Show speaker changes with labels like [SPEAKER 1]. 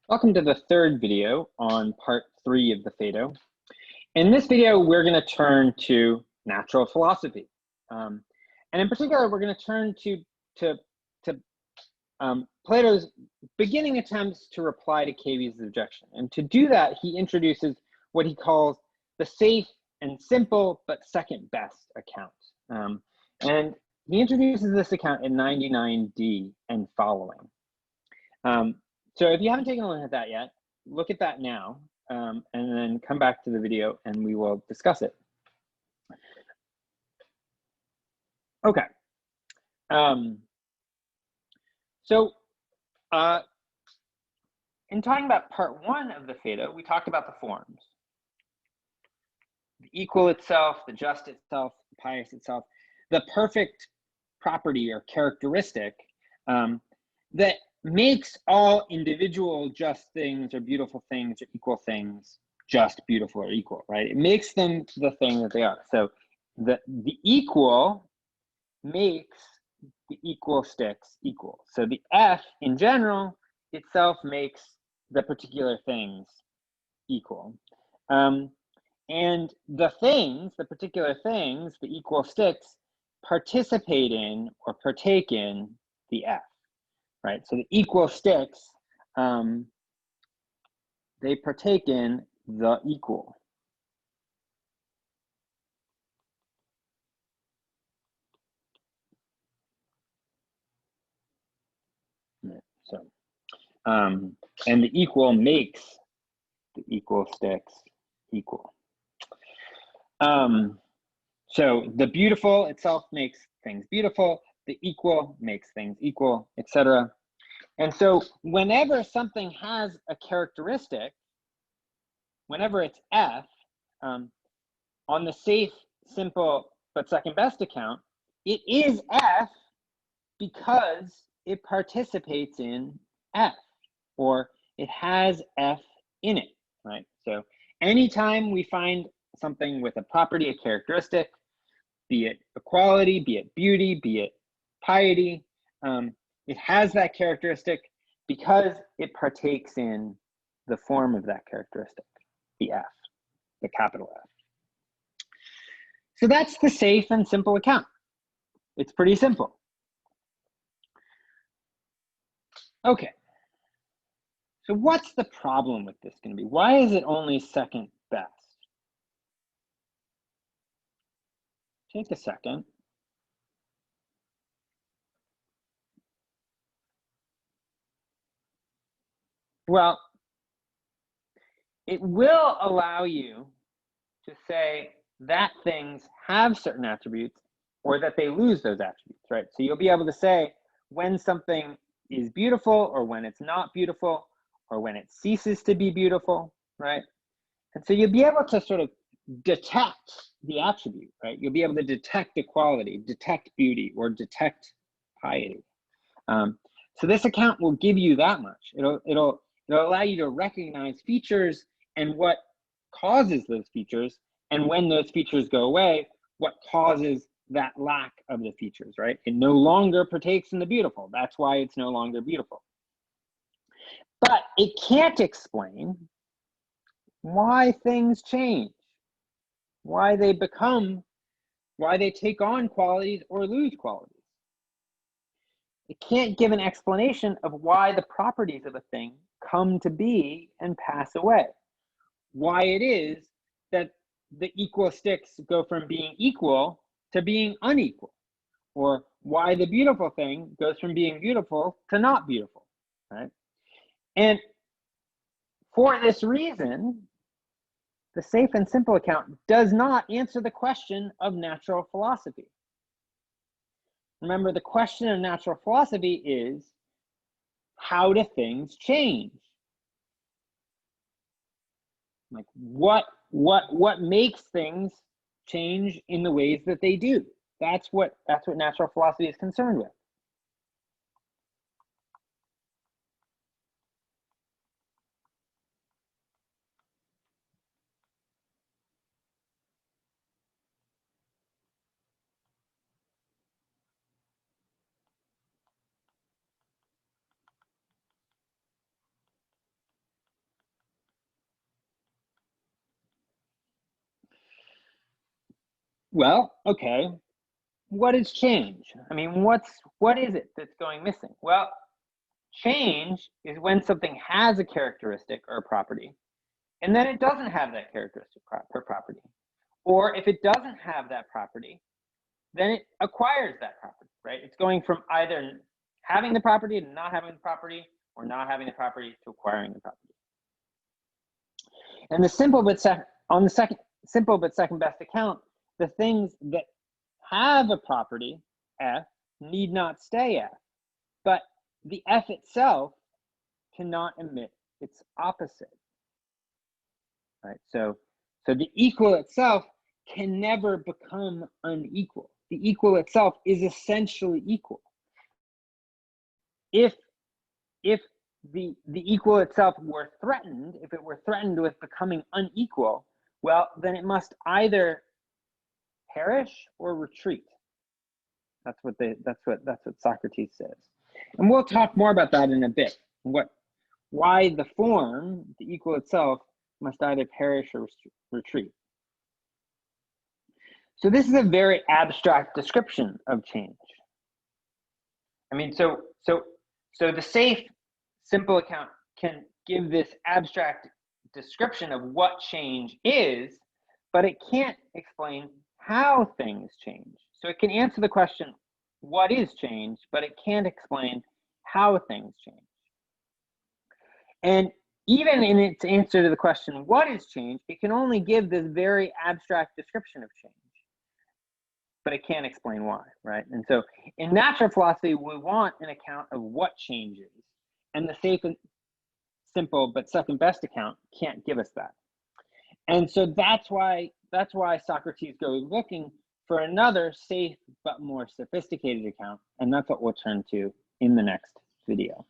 [SPEAKER 1] Welcome to the third video on part 3 of the Phaedo. In this video, we're going to turn to natural philosophy. And in particular, we're going to turn to Plato's beginning attempts to reply to Cavy's objection. And to do that, he introduces what he calls the safe and simple but second best account. And he introduces this account in 99D and following. So if you haven't taken a look at that yet, look at that now, and then come back to the video and we will discuss it. Okay. In talking about part 1 of the Phaedo, we talked about the forms. The equal itself, the just itself, the pious itself, the perfect property or characteristic that makes all individual just things or beautiful things or equal things just, beautiful, or equal, right? It makes them the thing that they are. So the equal makes the equal sticks equal. So the F in general itself makes the particular things equal. And the things, the particular things, the equal sticks, participate in or partake in the F. Right, so the equal sticks, they partake in the equal. Right, so, and the equal makes the equal sticks equal. So the beautiful itself makes things beautiful, the equal makes things equal, etc. And so whenever something has a characteristic, whenever it's F, on the safe, simple, but second best account, it is F because it participates in F, or it has F in it, right? So anytime we find something with a property, a characteristic, be it equality, be it beauty, be it piety, it has that characteristic because it partakes in the form of that characteristic, the F, the capital F. So that's the safe and simple account. It's pretty simple. Okay. So what's the problem with this going to be? Why is it only second best? Take a second. Well, it will allow you to say that things have certain attributes or that they lose those attributes, right? So you'll be able to say when something is beautiful or when it's not beautiful or when it ceases to be beautiful, right? And so you'll be able to sort of detect the attribute, right? You'll be able to detect equality, detect beauty, or detect piety. So this account will give you that much. It'll allow you to recognize features and what causes those features, and when those features go away, what causes that lack of the features, right? It no longer partakes in the beautiful. That's why it's no longer beautiful. But it can't explain why things change, why they take on qualities or lose qualities. It can't give an explanation of why the properties of a thing come to be and pass away. Why it is that the equal sticks go from being equal to being unequal, or why the beautiful thing goes from being beautiful to not beautiful, right? And for this reason, the safe and simple account does not answer the question of natural philosophy. Remember, the question of natural philosophy is, how do things change? Like what makes things change in the ways that they do? That's what natural philosophy is concerned with. Well, okay, what is change? I mean, what is it that's going missing? Well, change is when something has a characteristic or a property, and then it doesn't have that characteristic or property. Or if it doesn't have that property, then it acquires that property, right? It's going from either having the property to not having the property, or not having the property to acquiring the property. And the simple but second best account, the things that have a property, F, need not stay F, but the F itself cannot emit its opposite, right? So the equal itself can never become unequal. The equal itself is essentially equal. If the equal itself were threatened, if it were threatened with becoming unequal, well, then it must either perish or retreat. That's what Socrates says. And we'll talk more about that in a bit. Why the form, the equal itself, must either perish or retreat. So this is a very abstract description of change. I mean, so the safe, simple account can give this abstract description of what change is, but it can't explain how things change. So it can answer the question, what is change, but it can't explain how things change. And even in its answer to the question, what is change, it can only give this very abstract description of change, but it can't explain why, right? And so in natural philosophy, we want an account of what change is, and the safe and simple but second best account can't give us that. And so that's why Socrates goes looking for another safe but more sophisticated account, and that's what we'll turn to in the next video.